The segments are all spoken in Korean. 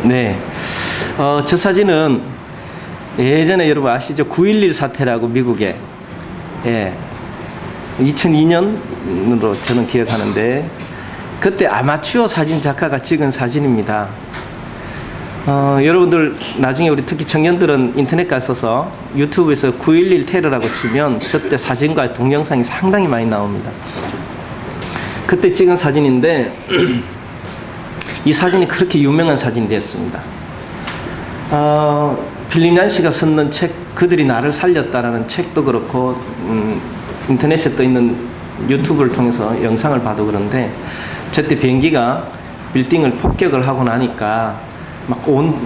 네. 저 사진은 예전에 여러분 아시죠? 9.11 사태라고 미국에. 예. 2002년으로 저는 기억하는데, 그때 아마추어 사진 작가가 찍은 사진입니다. 여러분들 나중에 우리 특히 청년들은 인터넷 가셔서 유튜브에서 9.11 테러라고 치면 저때 사진과 동영상이 상당히 많이 나옵니다. 그때 찍은 사진인데 이 사진이 그렇게 유명한 사진이 됐습니다. 필립 얀시가 썼는 책 그들이 나를 살렸다라는 책도 그렇고 인터넷에 떠 있는 유튜브를 통해서 영상을 봐도 그런데 저때 비행기가 빌딩을 폭격을 하고 나니까 막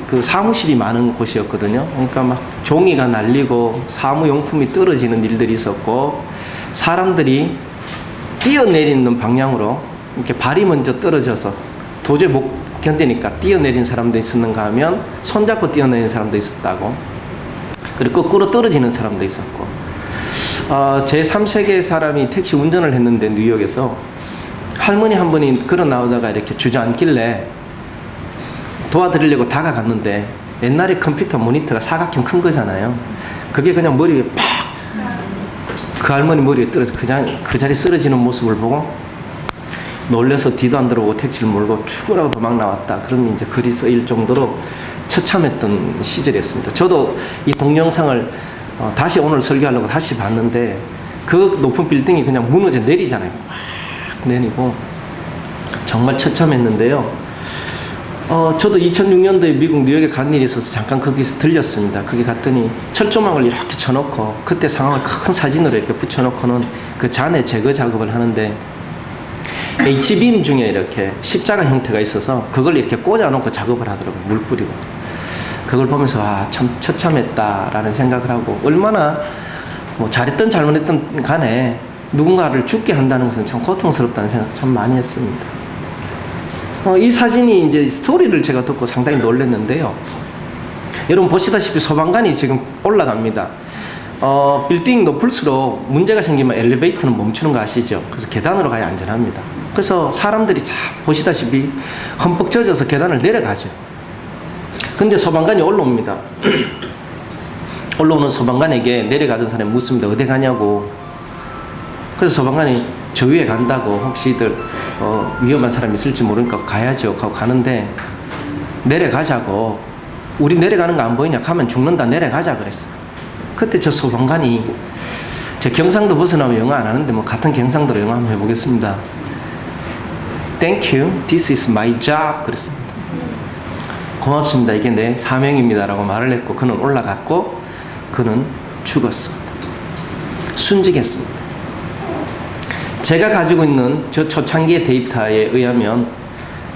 그 사무실이 많은 곳이었거든요. 그러니까 막 종이가 날리고 사무용품이 떨어지는 일들이 있었고 사람들이 뛰어내리는 방향으로 이렇게 발이 먼저 떨어져서 도저히 못 견디니까 뛰어내린 사람도 있었는가 하면 손잡고 뛰어내린 사람도 있었다고, 그리고 거꾸로 떨어지는 사람도 있었고, 제3세계 사람이 택시 운전을 했는데 뉴욕에서 할머니 한 분이 걸어 나오다가 이렇게 주저앉길래 도와드리려고 다가갔는데 옛날에 컴퓨터 모니터가 사각형 큰 거잖아요. 그게 그냥 머리에 팍! 그 할머니 머리에 떨어져 그 자리에 쓰러지는 모습을 보고 놀래서 뒤도 안 들어오고 택시를 몰고 죽으라고 도망 나왔다. 그런 이제 글이 쓰일 정도로 처참했던 시절이었습니다. 저도 이 동영상을 다시 오늘 설교하려고 다시 봤는데 그 높은 빌딩이 그냥 무너져 내리잖아요. 막 내리고 정말 처참했는데요. 저도 2006년도에 미국 뉴욕에 간 일이 있어서 잠깐 거기서 들렸습니다. 거기 갔더니 철조망을 이렇게 쳐놓고 그때 상황을 큰 사진으로 이렇게 붙여놓고는 그 잔해 제거 작업을 하는데 H빔 중에 이렇게 십자가 형태가 있어서 그걸 이렇게 꽂아놓고 작업을 하더라고요. 물 뿌리고. 그걸 보면서 참 처참했다라는 생각을 하고, 얼마나 뭐 잘했든 잘못했든 간에 누군가를 죽게 한다는 것은 참 고통스럽다는 생각 참 많이 했습니다. 이 사진이 이제 스토리를 제가 듣고 상당히 놀랐는데요. 여러분 보시다시피 소방관이 지금 올라갑니다. 빌딩 높을수록 문제가 생기면 엘리베이터는 멈추는 거 아시죠? 그래서 계단으로 가야 안전합니다. 그래서 사람들이 보시다시피 흠뻑 젖어서 계단을 내려가죠. 근데 소방관이 올라옵니다. 올라오는 소방관에게 내려가던 사람이 묻습니다. 어디 가냐고. 그래서 소방관이 저 위에 간다고, 혹시들 위험한 사람이 있을지 모르니까 가야죠 하고 가는데, 내려가자고, 우리 내려가는 거 안 보이냐, 가면 죽는다, 내려가자 그랬어요. 그때 저 소방관이, 제 경상도 벗어나면 영어 안 하는데 뭐 같은 경상도로 영어 한번 해보겠습니다. Thank you, this is my job 그랬습니다. 고맙습니다, 이게 내 사명입니다 라고 말을 했고, 그는 올라갔고 그는 죽었습니다. 순직했습니다. 제가 가지고 있는 저 초창기의 데이터에 의하면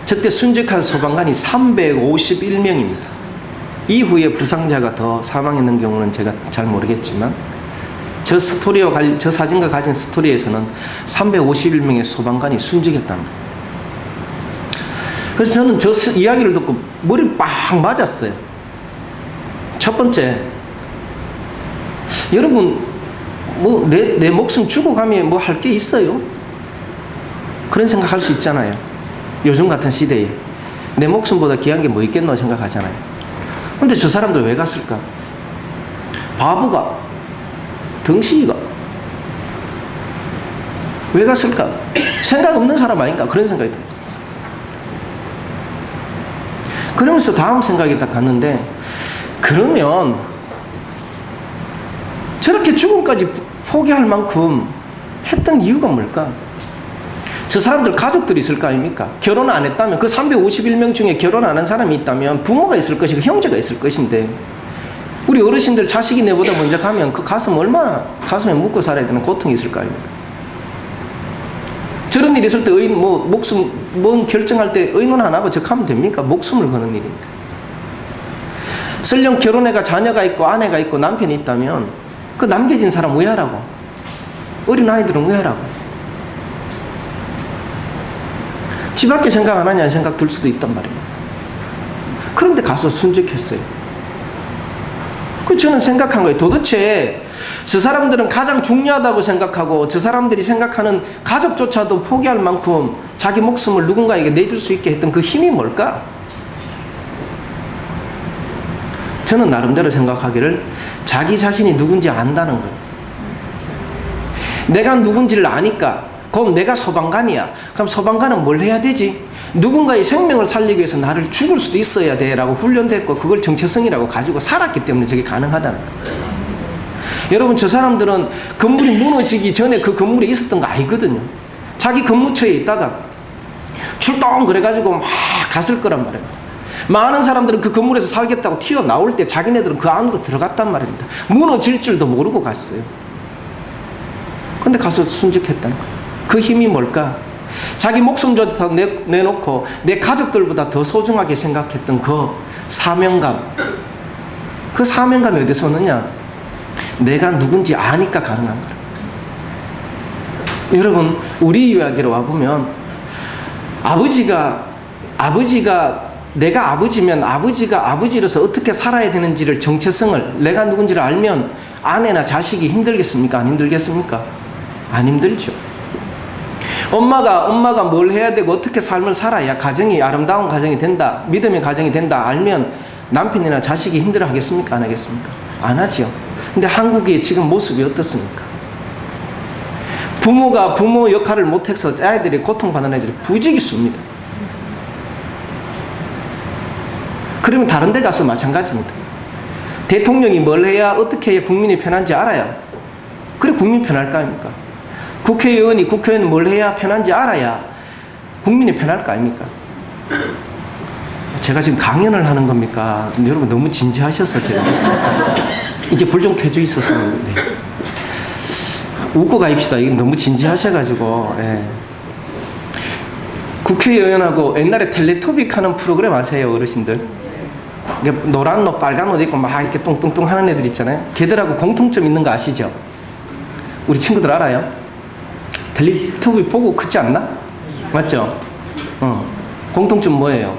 저때 순직한 소방관이 351명입니다. 이후에 부상자가 더 사망했는 경우는 제가 잘 모르겠지만 저 사진과 가진 스토리에서는 351명의 소방관이 순직했다는 거예요. 그래서 저는 저 이야기를 듣고 머리를 빵 맞았어요. 첫 번째, 여러분 뭐 내 목숨 주고 가면 뭐 할 게 있어요? 그런 생각할 수 있잖아요. 요즘 같은 시대에 내 목숨보다 귀한 게 뭐 있겠노 생각하잖아요. 근데 저 사람들 왜 갔을까? 바보가, 덩신이가 왜 갔을까? 생각 없는 사람 아닌가? 그런 생각이 들어요. 그러면서 다음 생각이 딱 갔는데, 그러면 저렇게 죽음까지 포기할 만큼 했던 이유가 뭘까? 저 사람들 가족들이 있을 거 아닙니까? 결혼 안 했다면, 그 351명 중에 결혼 안 한 사람이 있다면 부모가 있을 것이고 형제가 있을 것인데, 우리 어르신들 자식이 내보다 먼저 가면 그 가슴 얼마나 가슴에 묻고 살아야 되는 고통이 있을 거 아닙니까? 저런 일이 있을 때 목숨 뭔 결정할 때 의논 안 하고 적하면 됩니까? 목숨을 거는 일인데. 설령 결혼해가 자녀가 있고 아내가 있고 남편이 있다면 그 남겨진 사람 왜 하라고? 어린 아이들은 왜 하라고? 집 밖에 생각 안 하냐는 생각 들 수도 있단 말이에요. 그런데 가서 순직했어요. 그 저는 생각한 거예요. 도대체 저 사람들은 가장 중요하다고 생각하고 저 사람들이 생각하는 가족조차도 포기할 만큼 자기 목숨을 누군가에게 내줄 수 있게 했던 그 힘이 뭘까? 저는 나름대로 생각하기를 자기 자신이 누군지 안다는 거예요. 내가 누군지를 아니까 그럼 내가 소방관이야. 그럼 소방관은 뭘 해야 되지? 누군가의 생명을 살리기 위해서 나를 죽을 수도 있어야 돼 라고 훈련됐고 그걸 정체성이라고 가지고 살았기 때문에 저게 가능하다는 거예요. 여러분, 저 사람들은 건물이 무너지기 전에 그 건물에 있었던 거 아니거든요. 자기 근무처에 있다가 출동 그래가지고 막 갔을 거란 말입니다. 많은 사람들은 그 건물에서 살겠다고 튀어나올 때 자기네들은 그 안으로 들어갔단 말입니다. 무너질 줄도 모르고 갔어요. 근데 가서 순직했다는 거예요. 그 힘이 뭘까? 자기 목숨조차 내놓고 내 가족들보다 더 소중하게 생각했던 그 사명감. 그 사명감이 어디서 오느냐? 내가 누군지 아니까 가능한 거예요. 여러분, 우리 이야기로 와보면 아버지가 내가 아버지면 아버지가 아버지로서 어떻게 살아야 되는지를 정체성을 내가 누군지를 알면 아내나 자식이 힘들겠습니까? 안 힘들겠습니까? 안 힘들죠. 엄마가 뭘 해야 되고 어떻게 삶을 살아야 가정이 아름다운 가정이 된다, 믿음의 가정이 된다 알면 남편이나 자식이 힘들어 하겠습니까? 안 하겠습니까? 안 하죠. 근데 한국의 지금 모습이 어떻습니까? 부모가 부모 역할을 못해서 아이들이 고통받는 애들이 부지기 수입니다. 그러면 다른 데 가서 마찬가지입니다. 대통령이 뭘 해야 어떻게 해야 국민이 편한지 알아야 그래 국민 편할 거 아닙니까? 국회의원이 뭘 해야 편한지 알아야 국민이 편할 거 아닙니까? 제가 지금 강연을 하는 겁니까? 여러분 너무 진지하셔서 제가 이제 불 좀 켜져 있어서 네. 웃고 가입시다. 이게 너무 진지하셔가지고 예. 국회의원하고 옛날에 텔레토빅 하는 프로그램 아세요 어르신들? 노란 옷 빨간 옷 입고 막 이렇게 뚱뚱뚱 하는 애들 있잖아요. 걔들하고 공통점 있는 거 아시죠? 우리 친구들 알아요? 텔레토빅 보고 크지 않나? 맞죠? 공통점 뭐예요?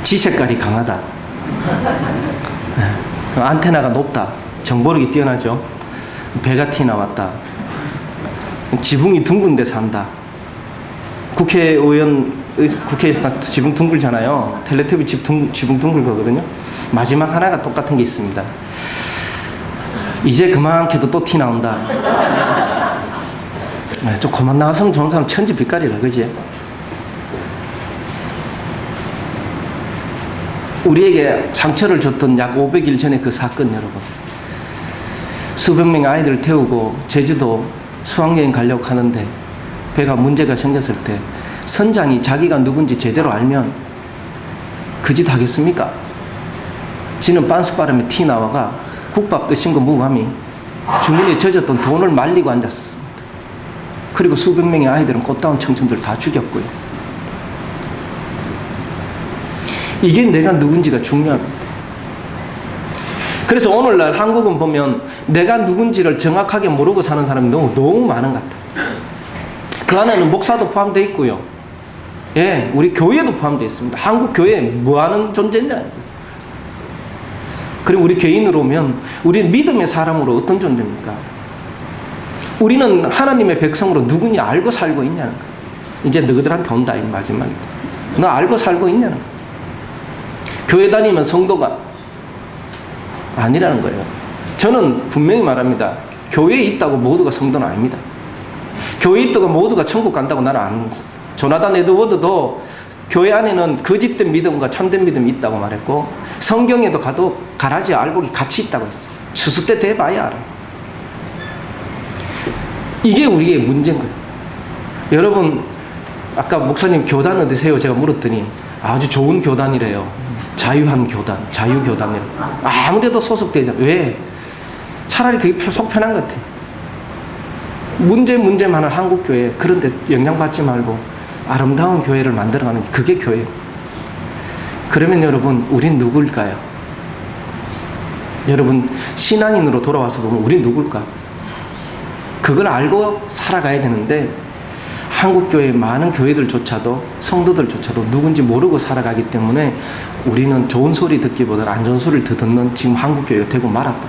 지 색깔이 강하다. 안테나가 높다. 정보력이 뛰어나죠. 배가 티 나왔다. 지붕이 둥근 데 산다. 국회에서 지붕 둥글잖아요. 텔레토비 지붕 둥글 거거든요. 마지막 하나가 똑같은 게 있습니다. 이제 그만 캐도 또 티 나온다. 네, 좀 그만 나왔으면 좋은 사람 천지 빛깔이라 그지? 우리에게 상처를 줬던 약 500일 전에 그 사건 여러분. 수백 명의 아이들을 태우고 제주도 수학여행 가려고 하는데 배가 문제가 생겼을 때 선장이 자기가 누군지 제대로 알면 그 짓 하겠습니까? 지는 빤스바람에 티 나와가 국밥 드신 거 무감이 주머니에 젖었던 돈을 말리고 앉았습니다. 그리고 수백 명의 아이들은 꽃다운 청춘들 다 죽였고요. 이게 내가 누군지가 중요합니다. 그래서 오늘날 한국은 보면 내가 누군지를 정확하게 모르고 사는 사람이 너무 많은 것 같아요. 그 안에는 목사도 포함되어 있고요. 예, 우리 교회도 포함되어 있습니다. 한국 교회 뭐 하는 존재냐? 그리고 우리 교인으로 오면 우리는 믿음의 사람으로 어떤 존재입니까? 우리는 하나님의 백성으로 누구냐 알고 살고 있냐는 거예요. 이제 너희들한테 온다 이 마지막이다. 너 알고 살고 있냐는 거예요. 교회 다니면 성도가 아니라는 거예요. 저는 분명히 말합니다. 교회에 있다고 모두가 성도는 아닙니다. 교회에 있다고 모두가 천국 간다고 나는 안. 조나단 에드워드도 교회 안에는 거짓된 믿음과 참된 믿음이 있다고 말했고 성경에도 가도 가라지 알곡이 같이 있다고 했어요. 추수 때 돼봐야 알아요. 이게 우리의 문제인 거예요. 여러분 아까 목사님 교단 어디세요? 제가 물었더니 아주 좋은 교단이래요. 자유한 교단, 자유교단이래요. 아무데도 소속되지 않아요. 왜? 차라리 그게 속 편한 것 같아요. 문제 많은 한국교회 그런데 영향받지 말고 아름다운 교회를 만들어가는 게 그게 교회예요. 그러면 여러분 우린 누굴까요? 여러분 신앙인으로 돌아와서 보면 우린 누굴까? 그걸 알고 살아가야 되는데 한국교회 많은 교회들조차도 성도들조차도 누군지 모르고 살아가기 때문에 우리는 좋은 소리 듣기보다 안 좋은 소리를 더 듣는 지금 한국교회가 되고 말았다.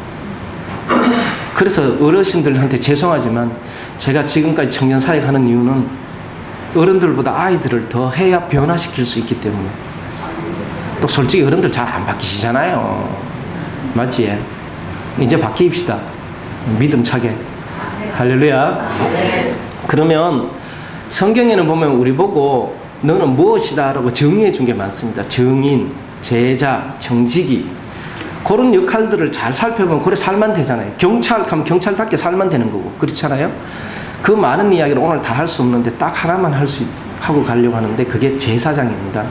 그래서 어르신들한테 죄송하지만 제가 지금까지 청년사역하는 이유는 어른들보다 아이들을 더 해야 변화시킬 수 있기 때문에 또 솔직히 어른들 잘 안 바뀌시잖아요. 맞지? 이제 바뀌읍시다. 믿음 차게. 할렐루야. 그러면 성경에는 보면 우리 보고 너는 무엇이다 라고 정의해 준 게 많습니다. 정인, 제자, 정직이. 그런 역할들을 잘 살펴보면 그래 살면 되잖아요. 경찰 하면 경찰답게 살면 되는 거고. 그렇잖아요. 그 많은 이야기를 오늘 다 할 수 없는데 딱 하나만 하고 가려고 하는데 그게 제사장입니다.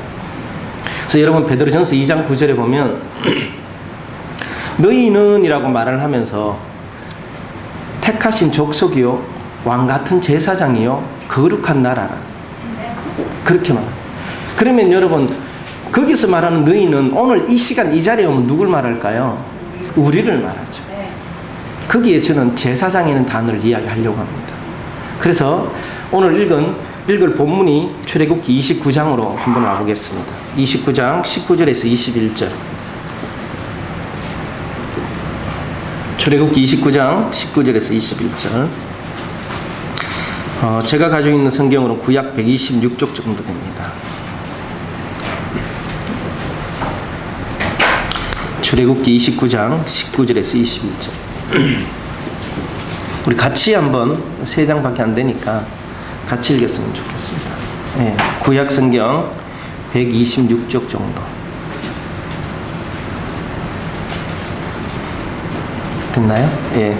그래서 여러분 베드로전서 2장 9절에 보면 너희는 이라고 말을 하면서 택하신 족속이요 왕 같은 제사장이요 거룩한 나라라. 그렇게 말합니다. 그러면 여러분 거기서 말하는 너희는 오늘 이 시간 이 자리에 오면 누굴 말할까요? 우리를 말하죠. 거기에 저는 제사장이라는 단어를 이야기하려고 합니다. 그래서 오늘 읽을 본문이 출애굽기 29장으로 한번 와보겠습니다. 29장 19절에서 21절. 출애굽기 29장 19절에서 21절. 제가 가지고 있는 성경으로 구약 126쪽 정도 됩니다. 출애굽기 29장 19절에서 21절. 우리 같이 한번 3장밖에 안 되니까 같이 읽었으면 좋겠습니다. 네, 구약 성경 126쪽 정도. 됐나요? 예.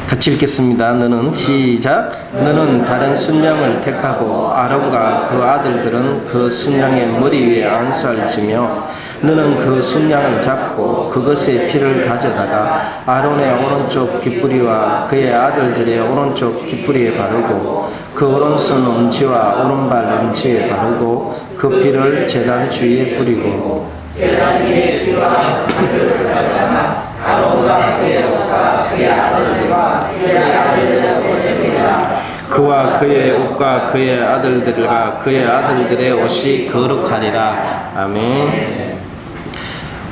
같이 읽겠습니다. 너는 시작. 너는 다른 순양을 택하고 아론과 그 아들들은 그 순양의 머리 위에 안수를 지며 너는 그 순양을 잡고 그것의 피를 가져다가 아론의 오른쪽 깃뿌리와 그의 아들들의 오른쪽 깃뿌리에 바르고 그 오른손 엄지와 오른발 엄지에 바르고 그 피를 제단 주위에 뿌리고 제단 위에 피와 피를 가져다가 아론과 그의 옷과 그의 아들들과 그의 아들들의 옷에 뿌리라. 그와 그의 옷과 그의 아들들과 그의 아들들의 옷이 거룩하리라. 아멘.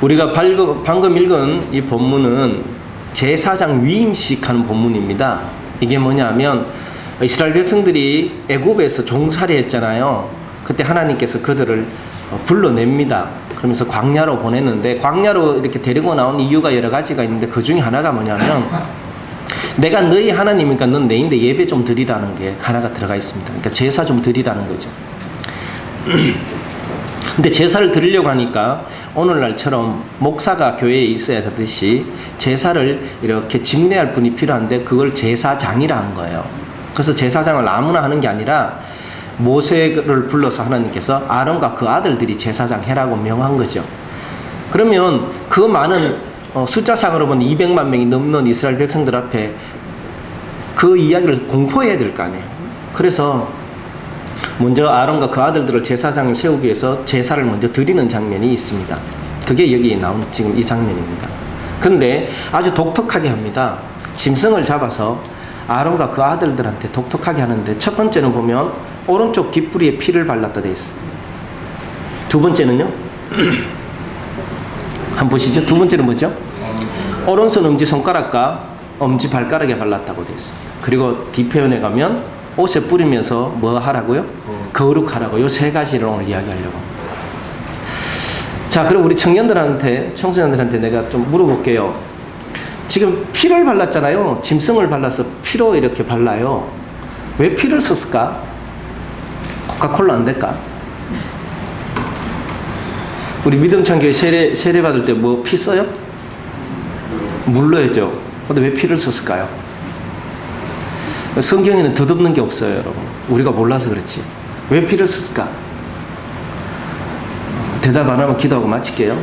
우리가 방금 읽은 이 본문은 제사장 위임식 하는 본문입니다. 이게 뭐냐면 이스라엘 백성들이 애굽에서 종살이 했잖아요. 그때 하나님께서 그들을 불러냅니다. 그러면서 광야로 보냈는데 광야로 이렇게 데리고 나온 이유가 여러 가지가 있는데 그 중에 하나가 뭐냐면 내가 너희 하나님이니까 넌 내인데 예배 좀 드리라는 게 하나가 들어가 있습니다. 그러니까 제사 좀 드리라는 거죠. 근데 제사를 드리려고 하니까 오늘날처럼 목사가 교회에 있어야 하듯이 제사를 이렇게 집례할 분이 필요한데 그걸 제사장이라 한 거예요. 그래서 제사장을 아무나 하는 게 아니라 모세를 불러서 하나님께서 아론과 그 아들들이 제사장 해라고 명한 거죠. 그러면 그 많은 숫자상으로 보면 200만 명이 넘는 이스라엘 백성들 앞에 그 이야기를 공포해야 될 거 아니에요. 그래서 먼저 아론과 그 아들들을 제사장을 세우기 위해서 제사를 먼저 드리는 장면이 있습니다. 그게 여기에 나온 지금 이 장면입니다. 그런데 아주 독특하게 합니다. 짐승을 잡아서 아론과 그 아들들한테 독특하게 하는데 첫 번째는 보면 오른쪽 깃뿌리에 피를 발랐다 돼 있어요. 두 번째는요? 한번 보시죠. 두 번째는 뭐죠? 오른손 엄지 손가락과 엄지 발가락에 발랐다고 돼 있어요. 그리고 뒤편에 가면 옷에 뿌리면서 뭐 하라고요? 거룩하라고. 요 세 가지를 오늘 이야기하려고 합니다. 자, 그럼 우리 청소년들한테 내가 좀 물어볼게요. 지금 피를 발랐잖아요. 짐승을 발라서 피로 이렇게 발라요. 왜 피를 썼을까? 코카콜라 안 될까? 우리 믿음찬교회 세례 받을 때 뭐 피 써요? 물 넣어야죠. 근데 왜 피를 썼을까요? 성경에는 덧없는 게 없어요, 여러분. 우리가 몰라서 그렇지. 왜 피를 썼을까? 대답 안 하면 기도하고 마칠게요.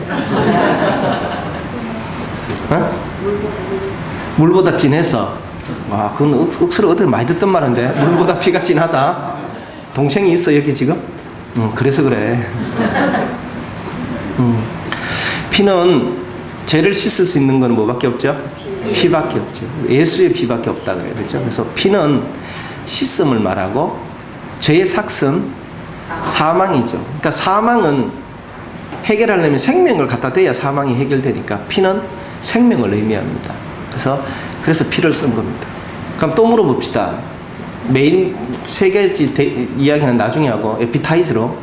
어? 물보다 진해서. 와, 그건 억수로 어떻게 많이 듣던 말인데. 물보다 피가 진하다. 동생이 있어, 여기 지금? 그래서 그래. 피는 죄를 씻을 수 있는 건 뭐밖에 없죠? 피밖에 없죠. 예수의 피밖에 없다 그래요. 그렇죠? 그래서 피는 씻음을 말하고 죄의 삭은 사망이죠. 그러니까 사망은 해결하려면 생명을 갖다 대야 사망이 해결되니까 피는 생명을 의미합니다. 그래서 피를 쓴 겁니다. 그럼 또 물어봅시다. 메인 세 가지 이야기는 나중에 하고 에피타이즈로.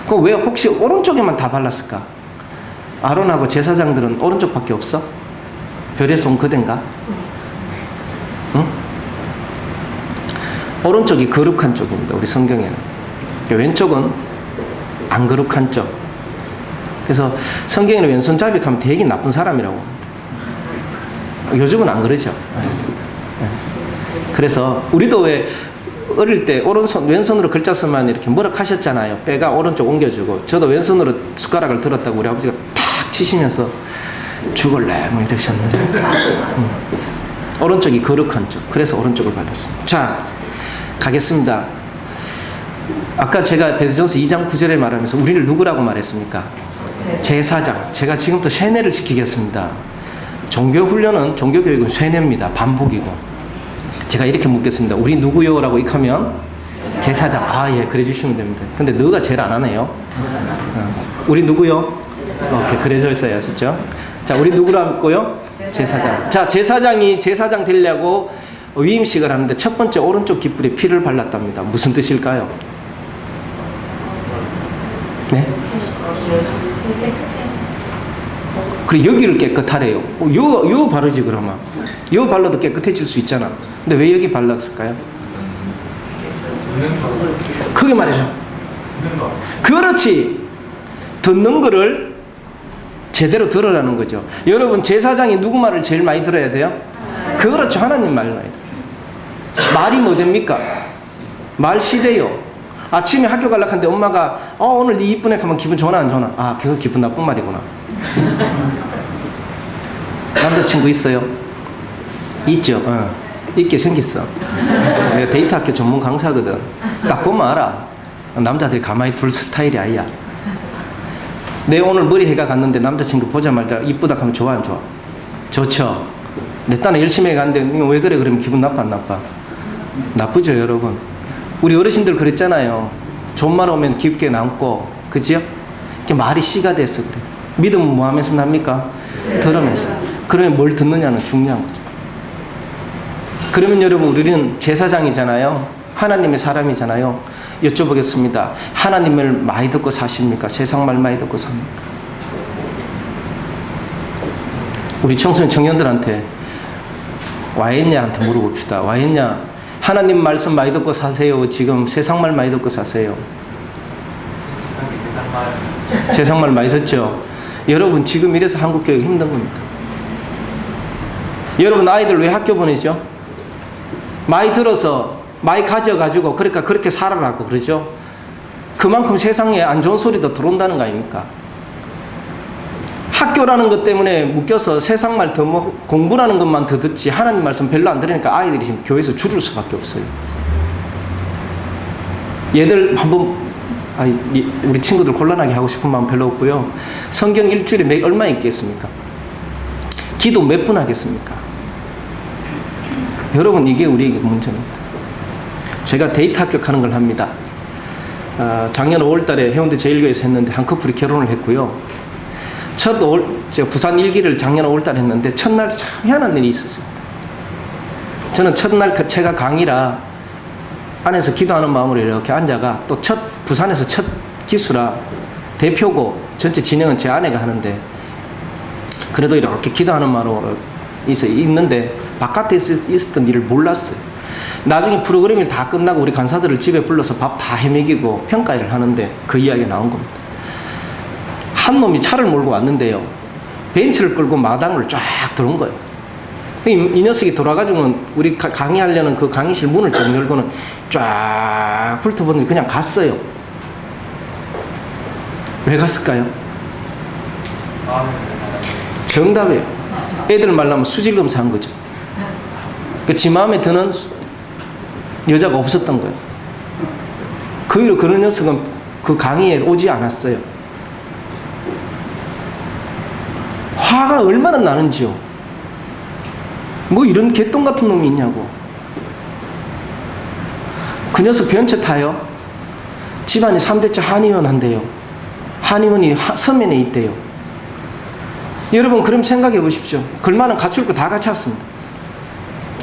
그럼 왜 혹시 오른쪽에만 다 발랐을까? 아론하고 제사장들은 오른쪽밖에 없어? 별에서 온 그댄가? 응? 오른쪽이 거룩한 쪽입니다. 우리 성경에는. 왼쪽은 안 거룩한 쪽. 그래서 성경에는 왼손잡이 하면 되게 나쁜 사람이라고 합니다. 요즘은 안 그러죠. 그래서 우리도 왜 어릴 때 왼손으로 글자 쓰면 이렇게 뭐라 하셨잖아요. 빼가 오른쪽 옮겨주고. 저도 왼손으로 숟가락을 들었다고 우리 아버지가 탁 치시면서 죽을래 뭐 이러셨는데 오른쪽이 거룩한 쪽. 그래서 오른쪽을 발랐습니다. 자, 가겠습니다. 아까 제가 베드로전서 2장 9절에 말하면서 우리를 누구라고 말했습니까? 제사장. 제가 지금부터 세뇌를 시키겠습니다. 종교훈련은, 종교교육은 세뇌입니다. 반복이고. 제가 이렇게 묻겠습니다. 우리 누구요? 라고 익하면 제사장. 아, 예, 그래 주시면 됩니다. 근데 너가 제일 안 하네요. 우리 누구요? 이렇게 그래져 있어야 하시죠. 자, 우리 누구라고요? 제사장. 자, 제사장이 제사장 되려고 위임식을 하는데 첫 번째 오른쪽 깃불에 피를 발랐답니다. 무슨 뜻일까요? 네? 그래, 여기를 깨끗하래요. 요 바르지 그러면. 요 발라도 깨끗해질 수 있잖아. 근데 왜 여기 발랐을까요? 크게 말해줘. 그렇지. 듣는 거를 제대로 들으라는 거죠. 여러분, 제사장이 누구 말을 제일 많이 들어야 돼요? 그렇죠. 하나님 말을 많이 들어요. 말이 뭐 됩니까? 말 시대요. 아침에 학교 가려고 하는데 엄마가 오늘 네 이쁘네 하면 기분 좋나 안 좋나? 아, 그거 기분 나쁜 말이구나. 남자친구 있어요? 있죠. 있게 생겼어. 내가 데이트 학교 전문 강사거든. 딱 보면 알아. 남자들이 가만히 둘 스타일이 아니야. 내 오늘 머리 해가 갔는데 남자친구 보자마자 이쁘다 하면 좋아 안 좋아? 좋죠. 내 딴에 열심히 해갔는데 왜 그래? 그러면 기분 나빠 안 나빠? 나쁘죠, 여러분. 우리 어르신들 그랬잖아요. 좋은 말 오면 깊게 남고, 그죠? 이렇게 말이 씨가 돼서 그래. 믿음은 뭐 하면서 납니까? 들으면서. 그러면 뭘 듣느냐는 중요한 거죠. 그러면 여러분, 우리는 제사장이잖아요. 하나님의 사람이잖아요. 여쭤보겠습니다. 하나님을 많이 듣고 사십니까? 세상 말 많이 듣고 삽니까? 우리 청소년 청년들한테 와했냐한테 물어봅시다. 와했냐? 하나님 말씀 많이 듣고 사세요? 지금 세상 말 많이 듣고 사세요? 세상 말 많이 듣죠? 여러분, 지금 이래서 한국 교육 힘든 겁니다. 여러분, 아이들 왜 학교 보내죠? 많이 들어서 많이 가져가지고 그러니까 그렇게 살아라고 그러죠. 그만큼 세상에 안 좋은 소리도 들어온다는 거 아닙니까? 학교라는 것 때문에 묶여서 세상 말 더 공부라는 것만 더 듣지 하나님 말씀 별로 안 들으니까 아이들이 지금 교회에서 줄을 수밖에 없어요. 얘들 한번 우리 친구들 곤란하게 하고 싶은 마음 별로 없고요. 성경 일주일에 얼마 읽겠습니까? 기도 몇 분 하겠습니까? 여러분, 이게 우리에게 문제입니다. 제가 데이트 합격하는 걸 합니다. 작년 5월달에 해운대 제1교회에서 했는데 한 커플이 결혼을 했고요. 제가 부산 일기를 작년 5월달에 했는데 첫날 참 희한한 일이 있었습니다. 저는 첫날 제가 강의라 안에서 기도하는 마음으로 이렇게 앉아가 또 부산에서 첫 기수라 대표고 전체 진행은 제 아내가 하는데 그래도 이렇게 기도하는 마음으로 있는데 바깥에 있었던 일을 몰랐어요. 나중에 프로그램이 다 끝나고 우리 간사들을 집에 불러서 밥 다 해먹이고 평가를 하는데 그 이야기가 나온 겁니다. 한 놈이 차를 몰고 왔는데요. 벤츠를 끌고 마당을 쫙 들어온 거예요. 이 녀석이 돌아가지고는 우리 강의하려는 그 강의실 문을 쫙 열고는 쫙 훑어보더니 그냥 갔어요. 왜 갔을까요? 정답이에요. 애들 말하면 수질검사 한 거죠. 지 마음에 드는 여자가 없었던 거예요. 그 이후로 그런 녀석은 그 강의에 오지 않았어요. 화가 얼마나 나는지요. 뭐 이런 개똥 같은 놈이 있냐고. 그 녀석 변체 타요. 집안이 3대째 한의원 한대요. 한의원이 서면에 있대요. 여러분, 그럼 생각해 보십시오. 걸만한 갖출 거 다 갖췄습니다.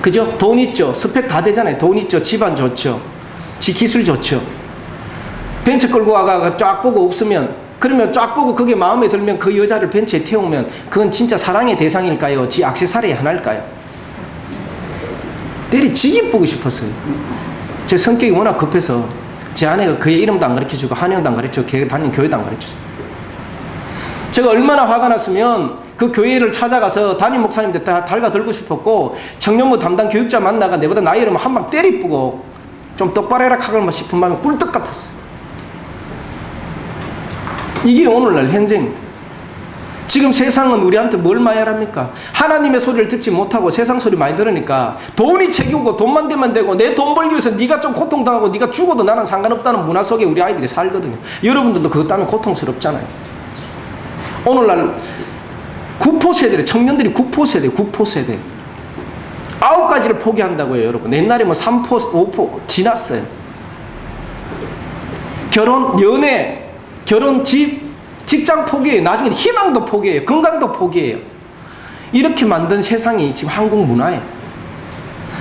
그죠? 돈 있죠? 스펙 다 되잖아요. 돈 있죠? 집안 좋죠? 지 기술 좋죠? 벤처 끌고 와가 쫙 보고 없으면 그러면 쫙 보고 그게 마음에 들면 그 여자를 벤치에 태우면 그건 진짜 사랑의 대상일까요? 지 액세서리의 하나일까요? 때리지게 보고 싶었어요. 제 성격이 워낙 급해서 제 아내가 그의 이름도 안 가르쳐주고 한의원도 안 가르쳐주고 걔가 다니는 교회도 안 가르쳐주고, 제가 얼마나 화가 났으면 그 교회를 찾아가서 담임 목사님들 다 달가들고 싶었고, 청년부 담당 교육자 만나가 내보다 나이 이르면 한 방 때리쁘고 좀 똑바로 해라 하고 싶은 마음이 꿀떡 같았어요. 이게 오늘날 현재입니다. 지금 세상은 우리한테 뭘 마야랍니까? 하나님의 소리를 듣지 못하고 세상 소리 많이 들으니까 돈이 책이고 돈만 되면 되고 내 돈 벌기 위해서 네가 좀 고통당하고 네가 죽어도 나는 상관없다는 문화 속에 우리 아이들이 살거든요. 여러분들도 그것 때문에 고통스럽잖아요. 오늘날 구포세대래. 청년들이 구포세대 9가지를 포기한다고요, 여러분. 옛날에 뭐 3포, 5포 지났어요. 결혼, 연애, 결혼, 집, 직장 포기해요. 나중에 희망도 포기해요. 건강도 포기해요. 이렇게 만든 세상이 지금 한국 문화예요.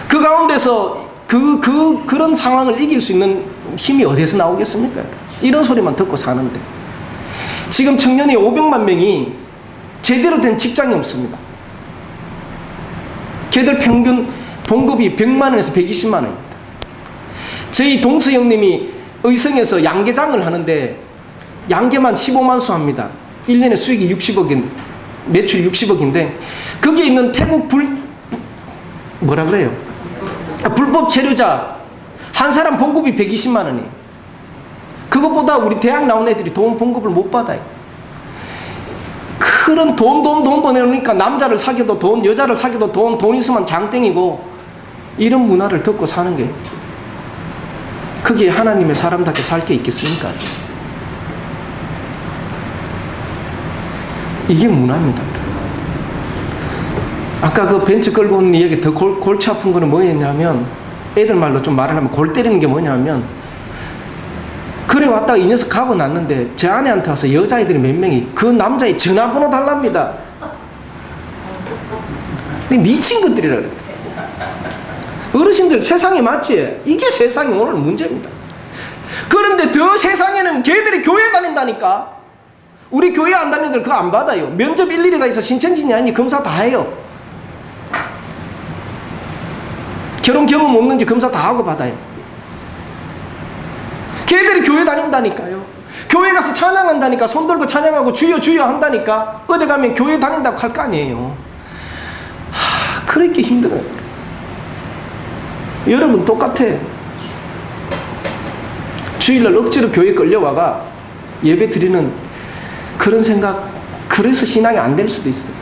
그 가운데서 그런 상황을 이길 수 있는 힘이 어디서 나오겠습니까? 이런 소리만 듣고 사는데. 지금 청년이 500만 명이 제대로 된 직장이 없습니다. 걔들 평균 봉급이 100만 원에서 120만 원입니다. 저희 동서 형님이 의성에서 양계장을 하는데 양계만 15만 수 합니다. 1년에 수익이 60억인, 매출 60억인데 거기에 있는 태국 뭐라 그래요? 불법 체류자 한 사람 봉급이 120만 원이에요. 그것보다 우리 대학 나온 애들이 돈 봉급을 못 받아요. 그런 돈 내놓으니까 남자를 사귀어도 돈, 여자를 사귀어도 돈 있으면 장땡이고, 이런 문화를 듣고 사는 게 그게 하나님의 사람답게 살 게 있겠습니까? 이게 문화입니다. 아까 그 벤츠 끌고 온 이야기 더 골치 아픈 거는 뭐였냐면, 애들 말로 좀 말을 하면 골 때리는 게 뭐냐면, 그래 왔다가 이 녀석 가고 났는데 제 아내한테 와서 여자애들이 몇 명이 그 남자의 전화번호 달랍니다. 근데 미친 것들이라 그래. 어르신들 세상이 맞지? 이게 세상이 오늘 문제입니다. 그런데 더 세상에는 걔들이 교회 다닌다니까. 우리 교회 안 다니는 애들 그거 안 받아요. 면접 일일이 다 있어. 신천지냐 아니 검사 다 해요. 결혼 경험 없는지 검사 다 하고 받아요. 걔들이 교회 다닌다니까요. 교회 가서 찬양한다니까. 손 들고 찬양하고 주여 주여 한다니까. 어디 가면 교회 다닌다고 할 거 아니에요. 그렇게 힘들어요. 여러분 똑같아. 주일날 억지로 교회 끌려와가 예배 드리는 그런 생각, 그래서 신앙이 안 될 수도 있어요.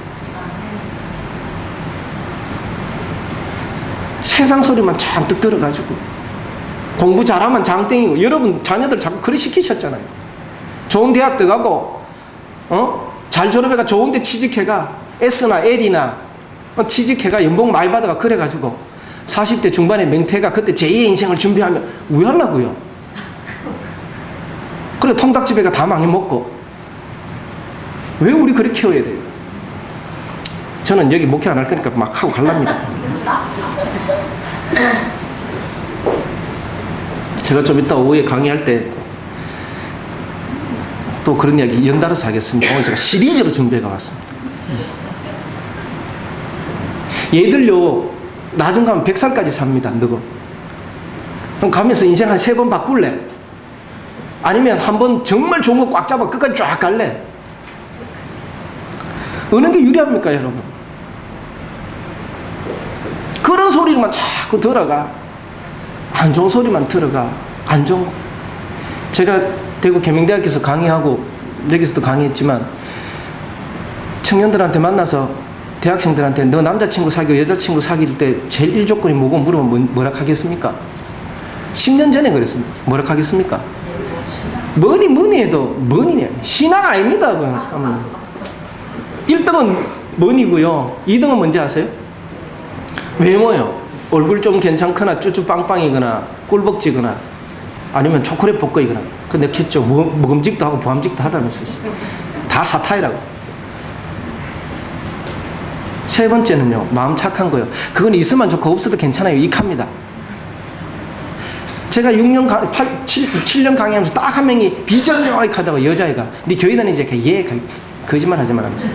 세상 소리만 잔뜩 들어가지고 공부 잘하면 장땡이고. 여러분 자녀들 자꾸 그래 시키셨잖아요. 좋은 대학 들어가고 잘 졸업해가 좋은 데 취직해가 S나 L이나 취직해가 연봉 많이 받아가 그래가지고 40대 중반에 맹태가 그때 제2의 인생을 준비하면 왜 하려고요? 그래 통닭집에가 다 망해먹고. 왜 우리 그렇게 키워야 돼요? 저는 여기 목회 안 할 거니까 막 하고 갈랍니다. 제가 좀 이따 오후에 강의할 때 또 그런 이야기 연달아서 하겠습니다. 오늘 제가 시리즈로 준비해 왔습니다. 얘들요 나중 가면 100살까지 삽니다. 너고 그럼 가면서 인생 한 3번 바꿀래? 아니면 한번 정말 좋은 거 꽉 잡아 끝까지 쫙 갈래? 어느 게 유리합니까 여러분? 그런 소리만 자꾸 들어가. 안 좋은 소리만 들어가. 안 좋은 거. 제가 대구 계명대학교에서 강의하고 여기서도 강의했지만 청년들한테 만나서 대학생들한테 너 남자친구 사귀고 여자친구 사귈 때 제일 1조건이 뭐고 물으면 뭐라 하겠습니까? 10년 전에 그랬습니다. 뭐라 하겠습니까? 뭐니 해도 뭐니냐. 신앙 아닙니다. 1등은 뭐니고요. 2등은 뭔지 아세요? 외모요. 얼굴 좀 괜찮거나 쭈쭈빵빵이거나 꿀벅지거나 아니면 초콜릿 복거이거나. 근데 겠죠. 먹음직도 하고 보암직도 하다면서. 다 사타이라고. 세 번째는요. 마음 착한 거요. 그건 있으면 좋고 없어도 괜찮아요. 익합니다. 제가 7, 년 강의하면서 딱 한 명이 비전적 하다가 여자애가 네 교회 다니지? 예, 거짓말 하지 말하면서.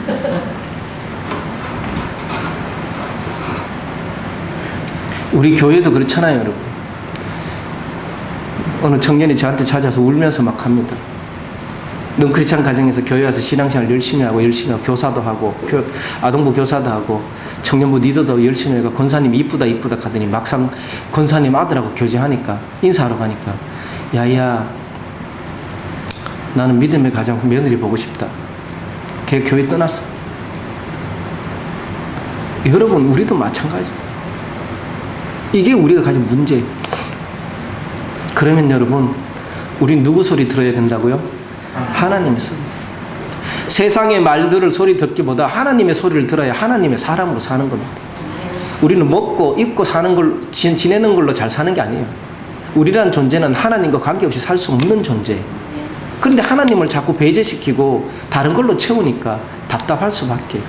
우리 교회도 그렇잖아요, 여러분. 어느 청년이 저한테 찾아서 울면서 막 합니다. 넌 크리스찬 가정에서 교회 와서 신앙생활 열심히 하고 교사도 하고 아동부 교사도 하고 청년부 리더도 열심히 하고 권사님 이쁘다 하더니 막상 권사님 아들하고 교제하니까 인사하러 가니까 야야 나는 믿음의 가정 며느리 보고 싶다. 걔 교회 떠났어. 여러분 우리도 마찬가지. 이게 우리가 가진 문제예요. 그러면 여러분 우리 누구 소리 들어야 된다고요? 하나님의 소리. 세상의 말들을 소리 듣기보다 하나님의 소리를 들어야 하나님의 사람으로 사는 겁니다. 우리는 먹고 입고 사는 걸 지내는 걸로 잘 사는 게 아니에요. 우리란 존재는 하나님과 관계없이 살 수 없는 존재예요. 그런데 하나님을 자꾸 배제시키고 다른 걸로 채우니까 답답할 수밖에.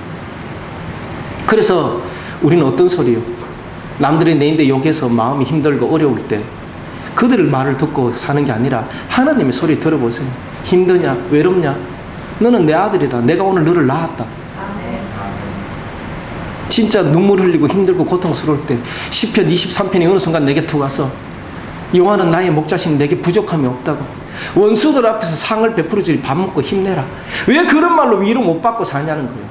그래서 우리는 어떤 소리요? 남들이 내인데 욕해서 마음이 힘들고 어려울 때 그들의 말을 듣고 사는 게 아니라 하나님의 소리 들어보세요. 힘드냐? 외롭냐? 너는 내 아들이다. 내가 오늘 너를 낳았다. 진짜 눈물 흘리고 힘들고 고통스러울 때 시편 23편이 어느 순간 내게 툭 와서 여호와는 나의 목자신 내게 부족함이 없다고. 원수들 앞에서 상을 베풀어 주리. 밥 먹고 힘내라. 왜 그런 말로 위로 못 받고 사냐는 거예요.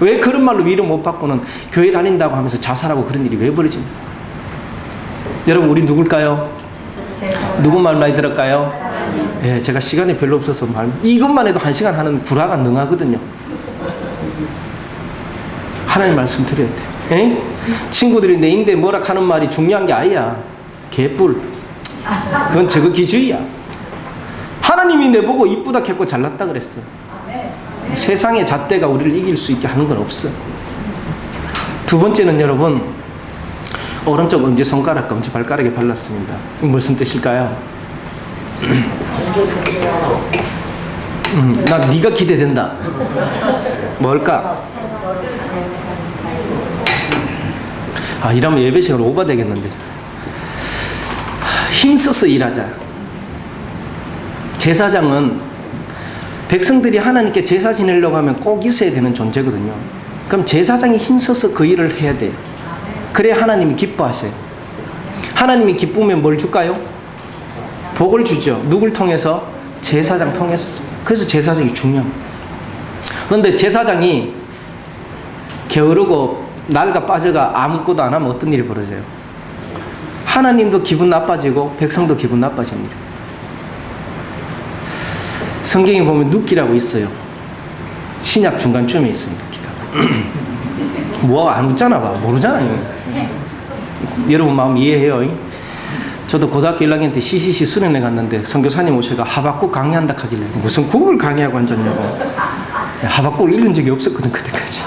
왜 그런 말로 위로 못 받고는 교회 다닌다고 하면서 자살하고 그런 일이 왜 벌어집니까? 여러분 우리 누굴까요? 누구 말 많이 들을까요? 예, 제가 시간이 별로 없어서 이것만 해도 1시간 하는 구라가 능하거든요. 하나님 말씀 드려야 돼. 에? 친구들이 내인데 뭐라 하는 말이 중요한 게 아니야. 개뿔. 그건 저거기주의야. 하나님이 내보고 이쁘다 했고 잘났다 그랬어. 세상의 잣대가 우리를 이길 수 있게 하는 건 없어. 두 번째는 여러분 오른쪽 엄지손가락과 엄지발가락에 발랐습니다. 무슨 뜻일까요? 나 네가 기대된다. 뭘까? 이러면 예배 시간 오버되겠는데. 힘써서 일하자. 제사장은 백성들이 하나님께 제사 지내려고 하면 꼭 있어야 되는 존재거든요. 그럼 제사장이 힘써서 그 일을 해야 돼요. 그래야 하나님이 기뻐하세요. 하나님이 기쁘면 뭘 줄까요? 복을 주죠. 누굴 통해서? 제사장 통해서. 그래서 제사장이 중요합니다. 그런데 제사장이 게으르고 날가 빠져가 아무것도 안 하면 어떤 일이 벌어져요? 하나님도 기분 나빠지고 백성도 기분 나빠집니다. 성경에 보면 눕기라고 있어요. 신약 중간쯤에 있습니다. 뭐 안 웃잖아 봐. 모르잖아요. 여러분 마음 이해해요. 저도 고등학교 1학년 때 CCC 수련회 갔는데 선교사님 오셔가 하박국 강의한다 하길래 무슨 국을 강의하고 앉았냐고. 하박국을 읽은 적이 없었거든 그때까지.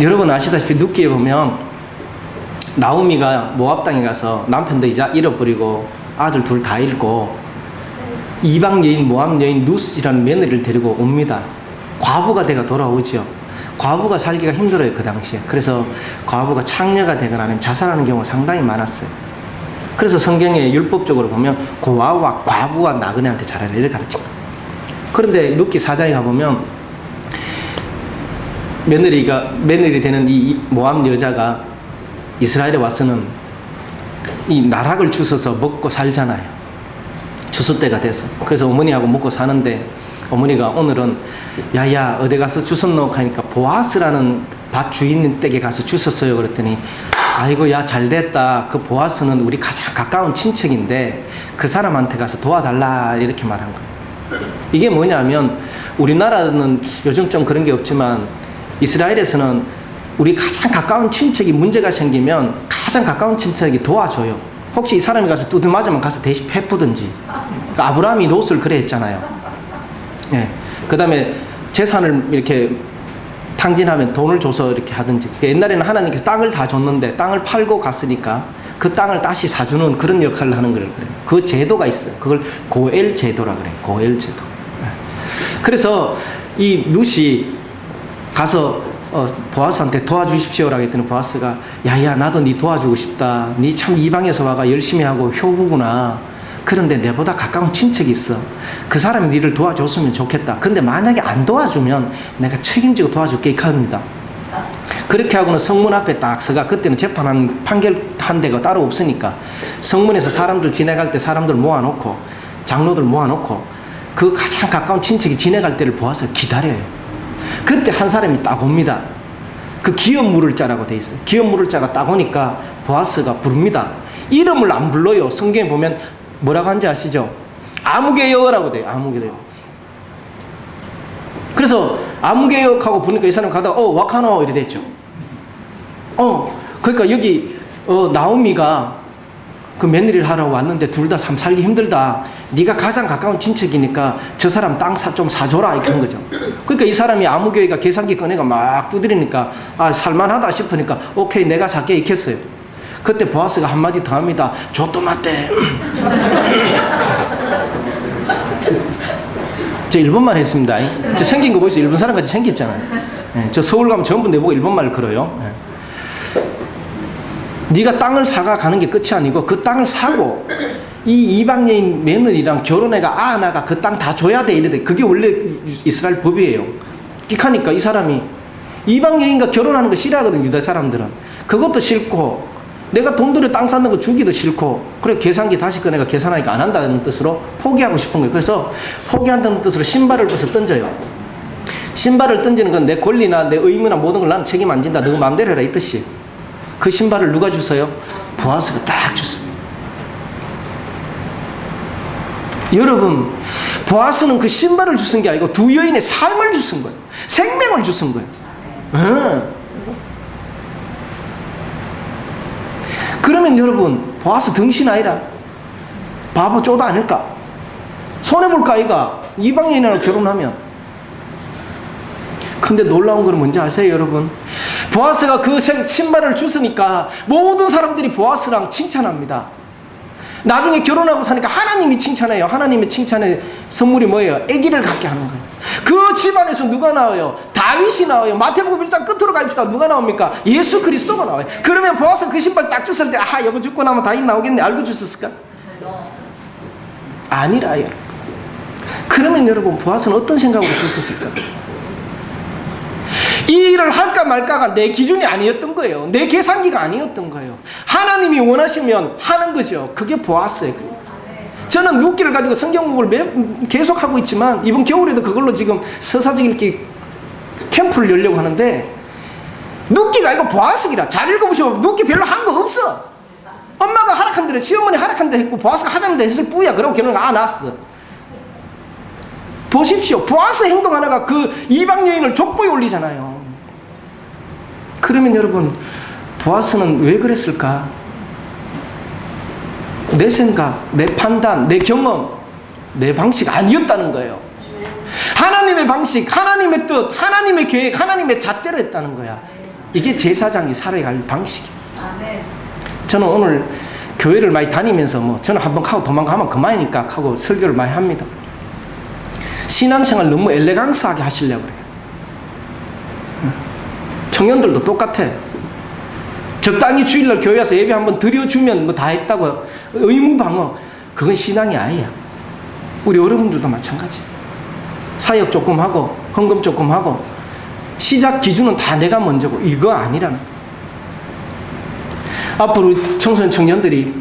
여러분 아시다시피 눕기에 보면 나오미가 모압 땅에 가서 남편도 이제 잃어버리고 아들 둘 다 잃고 이방 여인 모압 여인 루스라는 며느리를 데리고 옵니다. 과부가 돼가 돌아오죠. 과부가 살기가 힘들어요 그 당시에. 그래서 과부가 창녀가 되거나 아니면 자살하는 경우가 상당히 많았어요. 그래서 성경에 율법적으로 보면 고아와 과부와 나그네한테 잘하라 이렇게 가르칩니다. 그런데 룻기 4장에 가보면 며느리 되는 이 모압 여자가 이스라엘에 와서는 이 나락을 주워서 먹고 살잖아요. 주술 때가 돼서. 그래서 어머니하고 먹고 사는데 어머니가 오늘은 야야 어디 가서 주웠노 하니까 보아스라는 밭 주인 댁에 가서 주웠어요. 그랬더니 아이고 야 잘됐다. 그 보아스는 우리 가장 가까운 친척인데 그 사람한테 가서 도와달라 이렇게 말한 거예요. 이게 뭐냐면 우리나라는 요즘 좀 그런 게 없지만 이스라엘에서는 우리 가장 가까운 친척이 문제가 생기면 가장 가까운 친척이 도와줘요. 혹시 이 사람이 가서 두드 맞으면 가서 대신 베푸든지. 그러니까 아브라함이 롯을 그래 했잖아요. 예. 그 다음에 재산을 이렇게 탕진하면 돈을 줘서 이렇게 하든지. 그러니까 옛날에는 하나님께서 땅을 다 줬는데 땅을 팔고 갔으니까 그 땅을 다시 사주는 그런 역할을 하는 거예요. 그 제도가 있어요. 그걸 고엘 제도라 그래요. 고엘 제도. 예. 그래서 이 룻이 가서 보아스한테 도와주십시오라고 했더니 보아스가 야야 나도 네 도와주고 싶다. 네 참 이방에서 와가 열심히 하고 효부구나. 그런데 내보다 가까운 친척이 있어. 그 사람이 네를 도와줬으면 좋겠다. 근데 만약에 안 도와주면 내가 책임지고 도와줄게 이 겁니다. 그렇게 하고는 성문 앞에 딱 서가 그때는 판결한 데가 따로 없으니까 성문에서 사람들 지나갈 때 사람들 모아놓고 장로들 모아놓고 그 가장 가까운 친척이 지나갈 때를 보아서 기다려요. 그때 한 사람이 딱 옵니다. 그 기업 물을 자라고 돼 있어요. 기업 물을 자가 딱 오니까 보아스가 부릅니다. 이름을 안 불러요. 성경에 보면 뭐라고 하는지 아시죠? 아무개여라고 돼요. 아무개여. 그래서 아무개여하고 부르니까 이 사람 가다가 와카노 이래 됐죠. 그러니까 여기 나오미가 그 며느리를 하러 왔는데 둘 다 참 살기 힘들다. 네가 가장 가까운 친척이니까 저 사람 땅 좀 사줘라 이렇게 한 거죠. 그러니까 이 사람이 아무개가 계산기 꺼내가 막 두드리니까 살만하다 싶으니까 오케이 내가 살게 이렇게 했어요. 그때 보아스가 한마디 더 합니다. 조또마떼. 저 일본말 했습니다. 저 생긴 거 보이세요? 일본 사람같이 생겼잖아요. 저 서울 가면 전부 내보고 일본말 걸어요. 네가 땅을 사가 가는 게 끝이 아니고 그 땅을 사고 이 이방 여인 며느리랑 결혼해가 낳아가 그 땅 다 줘야 돼 이래. 그게 원래 이스라엘 법이에요. 끽하니까 이 사람이 이방 여인과 결혼하는 거 싫어하거든. 유다 사람들은. 그것도 싫고 내가 돈 들여 땅 사는 거 주기도 싫고 그래 계산기 다시 꺼내가 계산하니까 안 한다는 뜻으로 포기하고 싶은 거예요. 그래서 포기한다는 뜻으로 신발을 벗어 던져요. 신발을 던지는 건 내 권리나 내 의무나 모든 걸 난 책임 안 진다. 너 마음대로 해라 이 뜻이. 그 신발을 누가 주세요? 보아스가 딱 줬어요. 여러분 보아스는 그 신발을 주신 게 아니고 두 여인의 삶을 주신 거예요. 생명을 주신 거예요. 그러면 여러분 보아스 덩신 아니라 바보 쪼다 아닐까? 손해볼까 아이가? 이방 여인이랑 결혼하면. 근데 놀라운 건 뭔지 아세요 여러분? 보아스가 그 신발을 주스니까 모든 사람들이 보아스랑 칭찬합니다. 나중에 결혼하고 사니까 하나님이 칭찬해요. 하나님의 칭찬의 선물이 뭐예요? 아기를 갖게 하는 거예요. 그 집안에서 누가 나와요? 다윗이 나와요. 마태복음 1장 끝으로 가입시다. 누가 나옵니까? 예수 그리스도가 나와요. 그러면 보아스 그 신발 딱 줬을 때 이거 죽고 나면 다윗 나오겠네 알고 줬었을까? 아니라요. 그러면 여러분 보아스는 어떤 생각으로 줬었을까? 이 일을 할까 말까가 내 기준이 아니었던 거예요. 내 계산기가 아니었던 거예요. 하나님이 원하시면 하는 거죠. 그게 보았어요. 저는 눕기를 가지고 성경 공부를 계속 하고 있지만 이번 겨울에도 그걸로 지금 서사적 읽기 캠프를 열려고 하는데 눕기가 이거 보아스기라. 잘 읽어보시면 눕기 별로 한 거 없어. 엄마가 하락한 대로 시어머니 하락한 대로 했고 보아스가 하자는 대로 했을 뿐이야. 그러고 결혼을 낳았어. 보십시오. 보아스 행동 하나가 그 이방 여인을 족보에 올리잖아요. 그러면 여러분 보아스는 왜 그랬을까? 내 생각, 내 판단, 내 경험, 내 방식 아니었다는 거예요. 하나님의 방식, 하나님의 뜻, 하나님의 계획, 하나님의 잣대로 했다는 거야. 이게 제사장이 살아갈 방식이에요. 저는 오늘 교회를 많이 다니면서 저는 한번 가고 도망가면 그만이니까 하고 설교를 많이 합니다. 신앙생활 너무 엘레강스하게 하시려고 그래요. 청년들도 똑같아. 적당히 주일날 교회 와서 예배 한번 드려주면 다 했다고 의무방어. 그건 신앙이 아니야. 우리 여러분들도 마찬가지. 사역 조금 하고 헌금 조금 하고 시작 기준은 다 내가 먼저고 이거 아니라는 거야. 앞으로 청소년 청년들이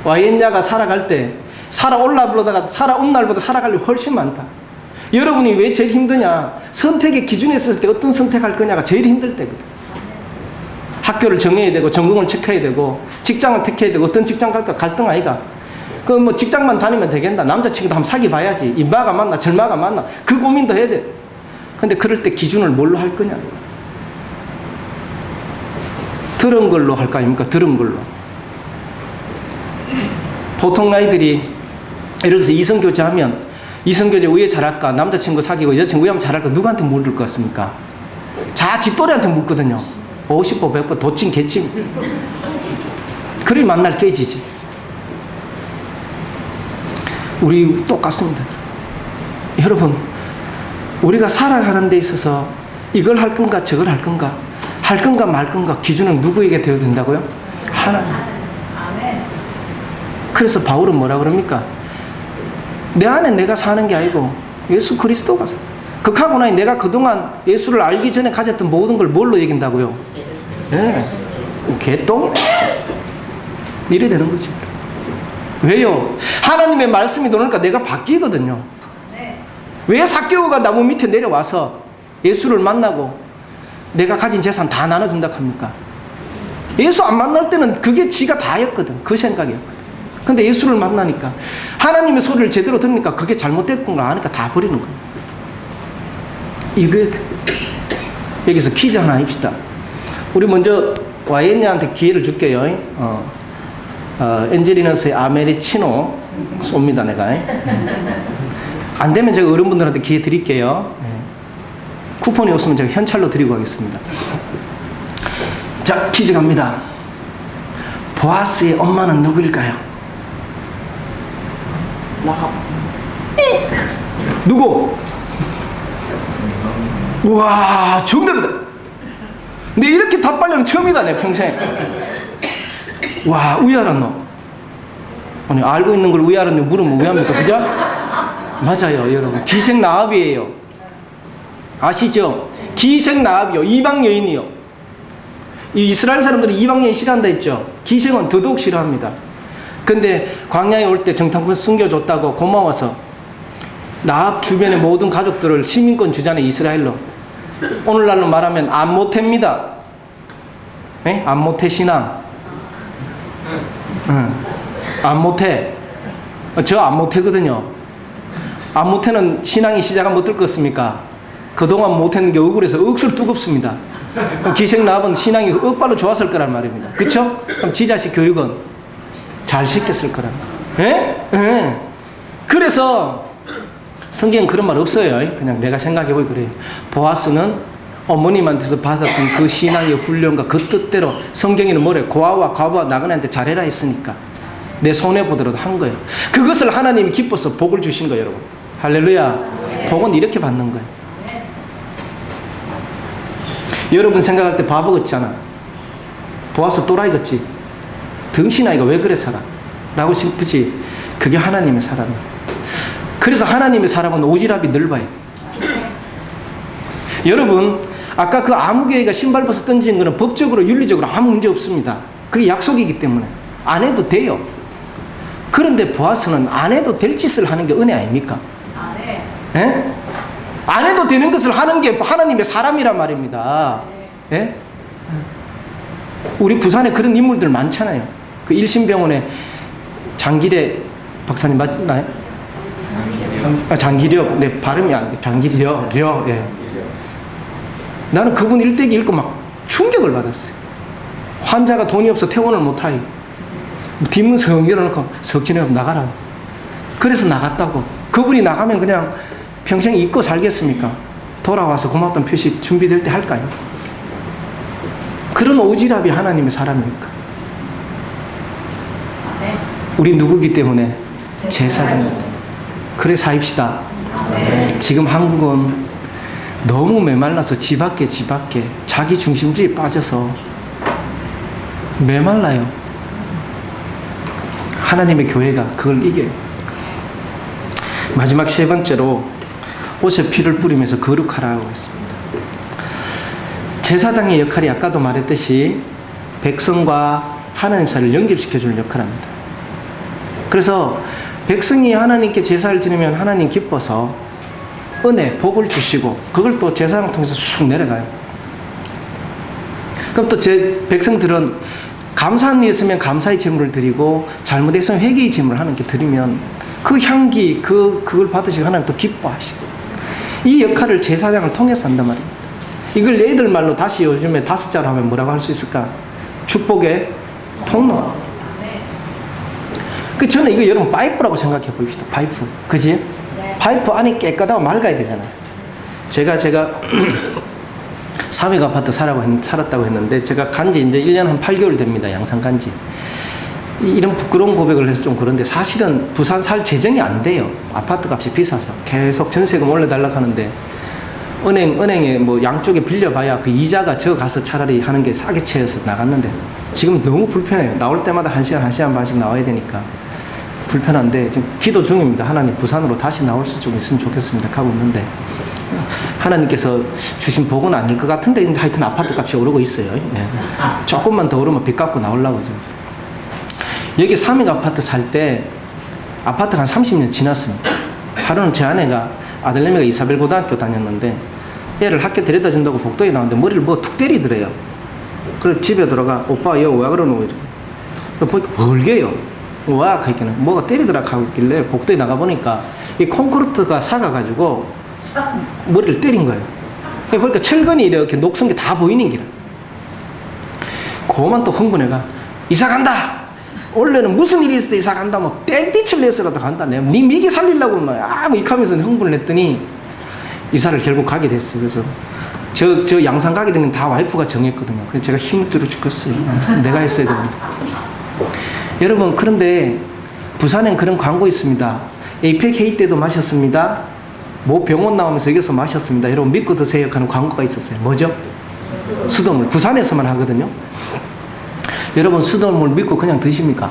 와이엔야가 살아갈 때 살아온 날보다 살아갈 일 훨씬 많다. 여러분이 왜 제일 힘드냐? 선택의 기준에 있었을 때 어떤 선택할 거냐가 제일 힘들 때거든. 학교를 정해야 되고 전공을 체크해야 되고 직장을 택해야 되고 어떤 직장 갈까 갈등 아이가. 직장만 다니면 되겠나? 남자친구도 한번 사귀 봐야지. 인마가 맞나 절마가 맞나? 그 고민도 해야 돼. 근데 그럴 때 기준을 뭘로 할 거냐? 들은 걸로 할 거 아닙니까? 들은 걸로. 보통 아이들이 예를 들어서 이성교제 하면 이성교제 왜 잘할까? 남자친구 사귀고 여자친구 왜 하면 잘할까? 누구한테 물을 것 같습니까? 집돌이한테 묻거든요. 50보 100보 도친 개친. 그래 만날 깨지지. 우리 똑같습니다. 여러분 우리가 살아가는 데 있어서 이걸 할 건가 저걸 할 건가 할 건가 말 건가 기준은 누구에게 되어야 된다고요? 하나님. 그래서 바울은 뭐라 그럽니까? 내 안에 내가 사는 게 아니고 예수 그리스도가 사. 그하고 나니 내가 그동안 예수를 알기 전에 가졌던 모든 걸 뭘로 얘긴다고요? 예. 개똥이네. 이래 되는 거죠. 왜요? 하나님의 말씀이 들어오니까 내가 바뀌거든요. 왜 삭개오가 나무 밑에 내려와서 예수를 만나고 내가 가진 재산 다 나눠준다 합니까? 예수 안 만날 때는 그게 지가 다였거든. 그 생각이었거든. 근데 예수를 만나니까 하나님의 소리를 제대로 들으니까 그게 잘못된 걸 아니까 다 버리는 거예요. 이거 여기서 퀴즈 하나 합시다. 우리 먼저 와이엔냐한테 기회를 줄게요. 엔젤리너스의 아메리치노 쏩니다 내가. 안 되면 제가 어른분들한테 기회 드릴게요. 쿠폰이 없으면 제가 현찰로 드리고 가겠습니다. 자, 퀴즈 갑니다. 보아스의 엄마는 누구일까요? 라합. 누구? 우와, 정답이다. 근데 이렇게 답발려는 처음이다 내 평생에. 와, 우야란 너. 아니, 알고 있는 걸 우야란 너 물으면 우야입니까? 그죠? 맞아요 여러분. 기생나합이에요. 아시죠? 기생나합이요. 이방 여인이요. 이 이스라엘 사람들은 이방 여인 싫어한다 했죠. 기생은 더더욱 싫어합니다. 근데 광야에 올 때 정탐꾼 숨겨줬다고 고마워서 나합 주변의 모든 가족들을 시민권 주잖아요. 이스라엘로. 오늘날로 말하면 안모태입니다. 네? 안모태 신앙. 안모태. 저 안모태거든요. 안모태는 신앙이 시작하면 어떨 것 같습니까? 그동안 못했는 게 억울해서 억수로 뜨겁습니다. 기생나합은 신앙이 억발로 좋았을 거란 말입니다. 그쵸? 그럼 지 자식 교육은 잘 시켰을 거란 말이에요. 예? 그래서 성경은 그런 말 없어요. 그냥 내가 생각해보기 그래요. 보아스는 어머님한테서 받았던 그 신앙의 훈련과 그 뜻대로 성경에는 뭐래요? 고아와 과부와 나그네한테 잘해라 했으니까 내 손해보더라도 한 거예요. 그것을 하나님이 기뻐서 복을 주신 거예요. 여러분 할렐루야. 복은 이렇게 받는 거예요. 여러분 생각할 때 바보 같잖아. 보아스 또라이 같지? 덩신아이가 왜 그래 살아? 라고 싶지? 그게 하나님의 사람이에요. 그래서 하나님의 사람은 오지랖이 넓어야 돼. 여러분 아까 그 아무개가 신발 벗어 던지는 거는 법적으로 윤리적으로 아무 문제 없습니다. 그게 약속이기 때문에 안 해도 돼요. 그런데 보아스는 안 해도 될 짓을 하는 게 은혜 아닙니까? 예? 안 해도 되는 것을 하는 게 하나님의 사람이란 말입니다. 예? 우리 부산에 그런 인물들 많잖아요. 그 일신병원에 장기래 박사님 맞나요? 장기력. 네, 발음이 안 돼. 장기력. 예. 나는 그분 일대기 읽고 막 충격을 받았어요. 환자가 돈이 없어 퇴원을 못하니 뒷문 성 열어놓고 석진에 나가라. 그래서 나갔다고. 그분이 나가면 그냥 평생 잊고 살겠습니까? 돌아와서 고맙다는 표시 준비될 때 할까요? 그런 오지랖이 하나님의 사람입니까? 우리 누구기 때문에? 제사장. 그래 사입시다. 지금 한국은 너무 메말라서 집 밖에 자기 중심주의에 빠져서 메말라요. 하나님의 교회가 그걸 이겨요. 마지막 세 번째로 옷에 피를 뿌리면서 거룩하라고 했습니다. 제사장의 역할이 아까도 말했듯이 백성과 하나님 사이를 연결시켜주는 역할을 합니다. 그래서 백성이 하나님께 제사를 드리면 하나님 기뻐서 은혜, 복을 주시고 그걸 또 제사장을 통해서 쑥 내려가요. 그럼 또 백성들은 감사한 일 있으면 감사의 제물을 드리고 잘못했으면 회개의 제물을 하나님께 드리면 그 향기, 그걸 받으시고 하나님 또 기뻐하시고 이 역할을 제사장을 통해서 한단 말입니다. 이걸 얘들 말로 다시 요즘에 5자로 하면 뭐라고 할 수 있을까? 축복의 통로. 저는 이거 여러분 파이프라고 생각해 봅시다. 파이프. 그지? 네. 파이프 안이 깨끗하고 맑아야 되잖아요. 제가 사백 아파트 살았다고 했는데 제가 간지 이제 1년 한 8개월 됩니다. 양산 간지. 이런 부끄러운 고백을 해서 좀 그런데 사실은 부산 살 재정이 안 돼요. 아파트 값이 비싸서 계속 전세금 올려달라고 하는데 은행에 뭐 양쪽에 빌려봐야 그 이자가 저 가서 차라리 하는 게 싸게 채여서 나갔는데 지금 너무 불편해요. 나올 때마다 1시간 반씩 나와야 되니까 불편한데 지금 기도 중입니다. 하나님 부산으로 다시 나올 수 좀 있으면 좋겠습니다. 가고 있는데 하나님께서 주신 복은 아닐 것 같은데 하여튼 아파트 값이 오르고 있어요. 네. 조금만 더 오르면 빚 갚고 나오려고 죠. 여기 삼익 아파트 살 때 아파트가 한 30년 지났습니다. 하루는 제 아내가 아들내미가 이사벨 고등학교 다녔는데 애를 학교 데려다 준다고 복도에 나왔는데 머리를 뭐 툭 때리더래요. 그래서 집에 들어가 오빠 여기 왜 그러노 이래. 보니까 벌게요. 와 하니까 뭐가 때리더라 하고 있길래 복도에 나가보니까 이 콘크리트가 사가가지고 머리를 때린 거예요. 그러니까 철근이 이렇게 녹슨 게 다 보이는 기라. 그만 또 흥분해가 이사 간다. 원래는 무슨 일이 있을 때 이사 간다. 뭐 땡빛을 내서라도 간다. 네 미기 살리려고 뭐 이카면서 흥분을 했더니 이사를 결국 가게 됐어요. 그래서 저 양산 가게 된 건 다 와이프가 정했거든요. 그래서 제가 힘을 들어 죽겠어요. 내가 했어야 되는데. 여러분 그런데 부산엔 그런 광고 있습니다. 에이펙 회의 때도 마셨습니다. 뭐 병원 나오면서 여기서 마셨습니다. 여러분 믿고 드세요 하는 광고가 있었어요. 뭐죠? 수돗물. 부산에서만 하거든요. 여러분 수돗물 믿고 그냥 드십니까?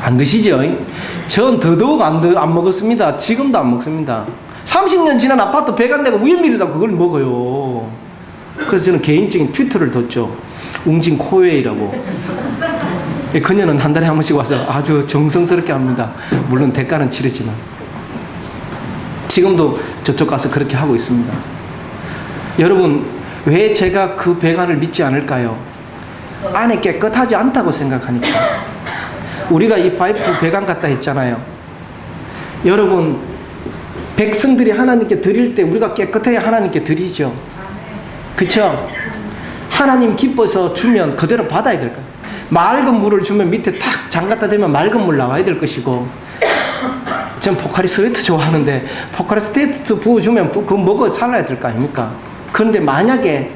안 드시죠? 전 더더욱 안 먹었습니다. 지금도 안 먹습니다. 30년 지난 아파트 배관 내가 우연밀이다 그걸 먹어요. 그래서 저는 개인적인 트위터를 뒀죠. 웅진 코웨이라고. 그녀는 한 달에 한 번씩 와서 아주 정성스럽게 합니다. 물론 대가는 치르지만. 지금도 저쪽 가서 그렇게 하고 있습니다. 여러분 왜 제가 그 배관을 믿지 않을까요? 안에 깨끗하지 않다고 생각하니까. 우리가 이 파이프 배관 갖다 했잖아요. 여러분 백성들이 하나님께 드릴 때 우리가 깨끗해야 하나님께 드리죠. 그쵸? 하나님 기뻐서 주면 그대로 받아야 될 거예요. 맑은 물을 주면 밑에 탁 잠갔다 대면 맑은 물 나와야 될 것이고, 전 포카리 스웨트 좋아하는데 포카리 스웨트 부어주면 그거 먹어 살아야 될 거 아닙니까? 그런데 만약에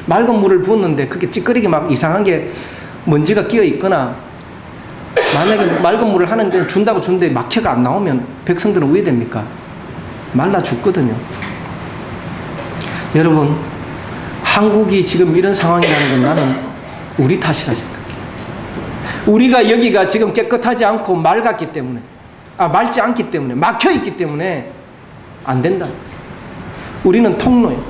맑은 물을 부었는데 그게 찌끄리게 막 이상한 게 먼지가 끼어 있거나, 만약에 맑은 물을 하는데 준다고 주는데 막혀가 안 나오면 백성들은 왜 됩니까? 말라 죽거든요. 여러분 한국이 지금 이런 상황이라는 건 나는 우리 탓이라 생각해요. 우리가 여기가 지금 깨끗하지 않고 맑았기 때문에, 맑지 않기 때문에, 막혀있기 때문에 안 된다는 거죠. 우리는 통로예요.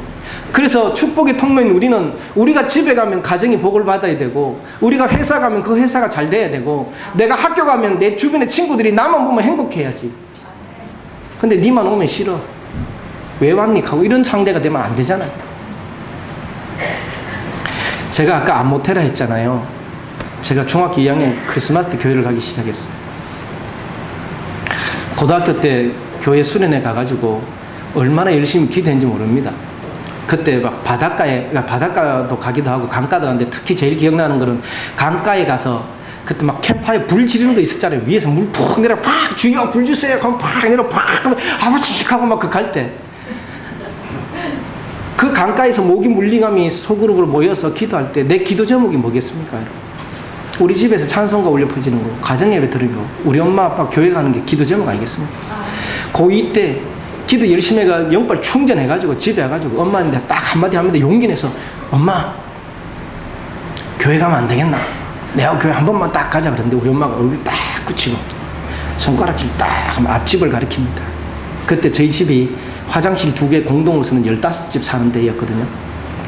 그래서 축복의 통로인 우리는, 우리가 집에 가면 가정이 복을 받아야 되고, 우리가 회사 가면 그 회사가 잘 돼야 되고, 내가 학교 가면 내 주변의 친구들이 나만 보면 행복해야지. 근데 니만 오면 싫어. 왜 왔니? 하고 이런 상대가 되면 안 되잖아요. 제가 아까 안모테라 했잖아요. 제가 중학교 2학년 크리스마스 때 교회를 가기 시작했어요. 고등학교 때 교회 수련회 가가지고 얼마나 열심히 기도했는지 모릅니다. 그때 막 바닷가도 가기도 하고 강가도 가는데 특히 제일 기억나는 거는 강가에 가서 그때 막 캠프파이어 불 지르는 거 있었잖아요. 위에서 물 푹 내려 팍 주여 불 주세요 하면 팍 내려 팍 하면 아버지 하고 막 그 갈 때 그 강가에서 모기 물리감이 소그룹으로 모여서 기도할 때 내 기도 제목이 뭐겠습니까? 우리 집에서 찬송가 울려 퍼지는 거, 가정예배 드리는 거, 우리 엄마 아빠 교회 가는 게 기도 제목 아니겠습니까? 고2 때 기도 열심히 해가 영빨 충전해가지고 집에 와가지고 엄마한테 딱 한마디 합니다. 용기 내서 엄마 교회 가면 안 되겠나? 내가 교회 한 번만 딱 가자 그랬는데 우리 엄마가 얼굴 딱 굳히고 손가락질 딱 하면 앞집을 가리킵니다. 그때 저희 집이 화장실 2개 공동으로 쓰는 15집 사는 데였거든요.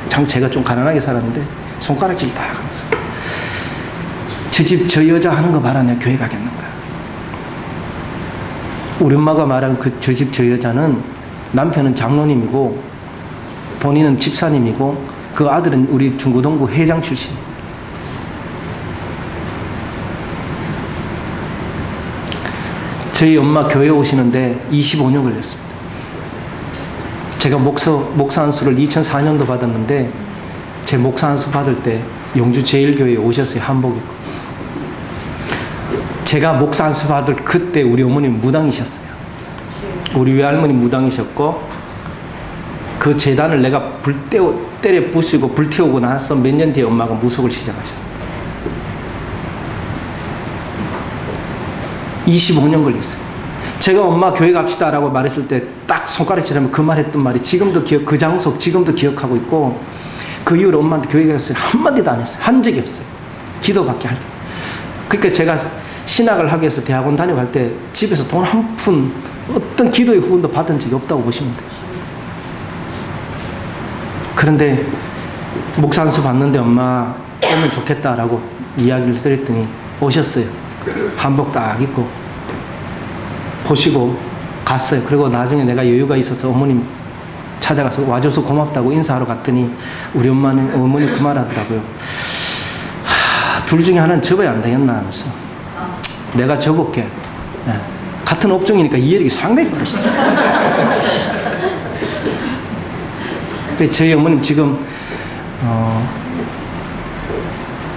참 제가 좀 가난하게 살았는데 손가락질 딱 하면서 저 집 저 여자 하는 거 봐라 내가 교회 가겠는가. 우리 엄마가 말하는 그 저 집 저 여자는 남편은 장로님이고 본인은 집사님이고 그 아들은 우리 중고등부 회장 출신. 저희 엄마 교회 오시는데 25년 걸렸습니다. 제가 목사 안수를 2004년도 받았는데 제 목사 안수 받을 때 용주 제일교회에 오셨어요. 한복에. 제가 목사 안수 받을 그때 우리 어머님 무당이셨어요. 우리 외할머니 무당이셨고 그 재단을 내가 때려 부수고 불태우고 나서 몇 년 뒤에 엄마가 무속을 시작하셨어요. 25년 걸렸어요. 제가 엄마 교회 갑시다라고 말했을 때 딱 손가락질하면 그 말했던 말이 지금도 그 장소 지금도 기억하고 있고, 그 이후로 엄마한테 교회 가서 한마디도 안 했어요. 한 적이 없어요. 기도밖에 할 게. 그러니까 제가 신학을 하기 위해서 대학원 다녀갈 때 집에서 돈 한 푼 어떤 기도의 후원도 받은 적이 없다고 보시면 돼요. 그런데 목사 안수 받는데 엄마 오면 좋겠다라고 이야기를 드렸더니 오셨어요. 한복 딱 입고 보시고 갔어요. 그리고 나중에 내가 여유가 있어서 어머님 찾아가서 와줘서 고맙다고 인사하러 갔더니 우리 어머니 그 말 하더라고요. 둘 중에 하나는 접어야 안 되겠나 하면서 내가 접을게. 네. 같은 업종이니까 이해력이 상당히 빠르시죠. 저희 어머님 지금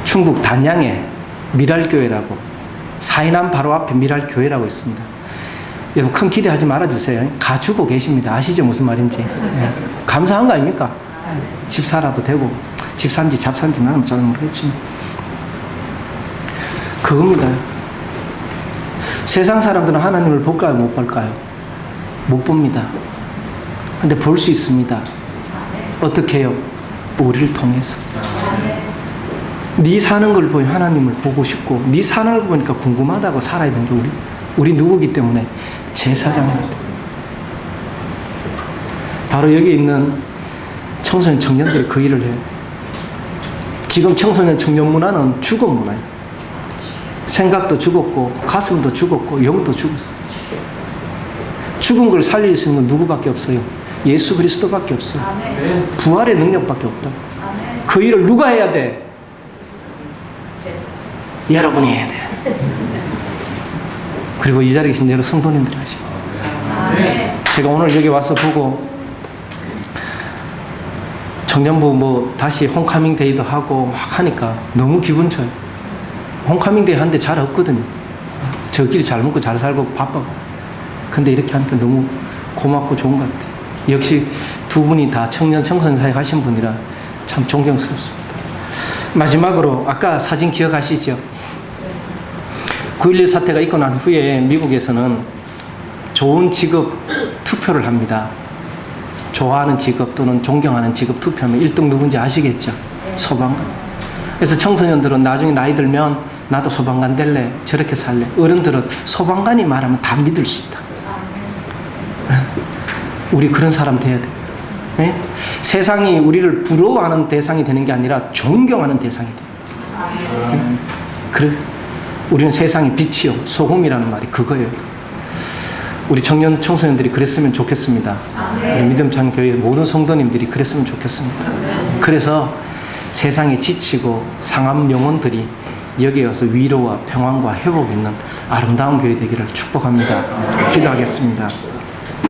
충북 단양에 미랄교회라고, 사이남 바로 앞에 미랄교회라고 있습니다. 여러분 큰 기대하지 말아주세요. 가주고 계십니다. 아시죠 무슨 말인지. 네. 감사한 거 아닙니까? 집 살아도 되고, 집 산지 잡산지 나는 잘 모르겠지만 그겁니다. 세상 사람들은 하나님을 볼까요 못 볼까요? 못 봅니다. 근데 볼 수 있습니다. 어떻게 해요? 우리를 통해서. 네 사는 걸 보니 하나님을 보고 싶고, 네 사는 걸 보니까 궁금하다고 살아야 되는 게 우리 누구기 때문에 제사장입니다. 바로 여기 있는 청소년 청년들이 그 일을 해요. 지금 청소년 청년 문화는 죽은 문화예요. 생각도 죽었고 가슴도 죽었고 영도 죽었어. 죽은 걸 살릴 수 있는 누구밖에 없어요? 예수 그리스도밖에 없어요. 아멘. 부활의 능력밖에 없다. 아멘. 그 일을 누가 해야 돼? 여러분이 해야 돼. 그리고 이 자리에 계신 여러 성도님들이 하시고. 제가 오늘 여기 와서 보고 청년부 다시 홈카밍 데이도 하고 막 하니까 너무 기분 좋아요. 홈카밍 데이 하는데 잘 없거든요. 저끼리 잘 먹고 잘 살고 바빠고. 근데 이렇게 하니까 너무 고맙고 좋은 것 같아요. 역시 두 분이 다 청소년 사회 가신 분이라 참 존경스럽습니다. 마지막으로 아까 사진 기억하시죠? 9.11 사태가 있고 난 후에 미국에서는 좋은 직업 투표를 합니다. 좋아하는 직업 또는 존경하는 직업 투표하면 1등 누군지 아시겠죠? 소방관. 그래서 청소년들은 나중에 나이 들면 나도 소방관 될래, 저렇게 살래. 어른들은 소방관이 말하면 다 믿을 수 있다. 우리 그런 사람 돼야 돼요. 네? 세상이 우리를 부러워하는 대상이 되는 게 아니라 존경하는 대상이 돼요. 네? 그래서 우리는 세상의 빛이요 소금이라는 말이 그거예요. 우리 청소년들이 그랬으면 좋겠습니다. 우리 믿음찬 교회 모든 성도님들이 그랬으면 좋겠습니다. 그래서 세상에 지치고 상한 영혼들이 여기에 와서 위로와 평안과 회복이 있는 아름다운 교회 되기를 축복합니다. 기도하겠습니다.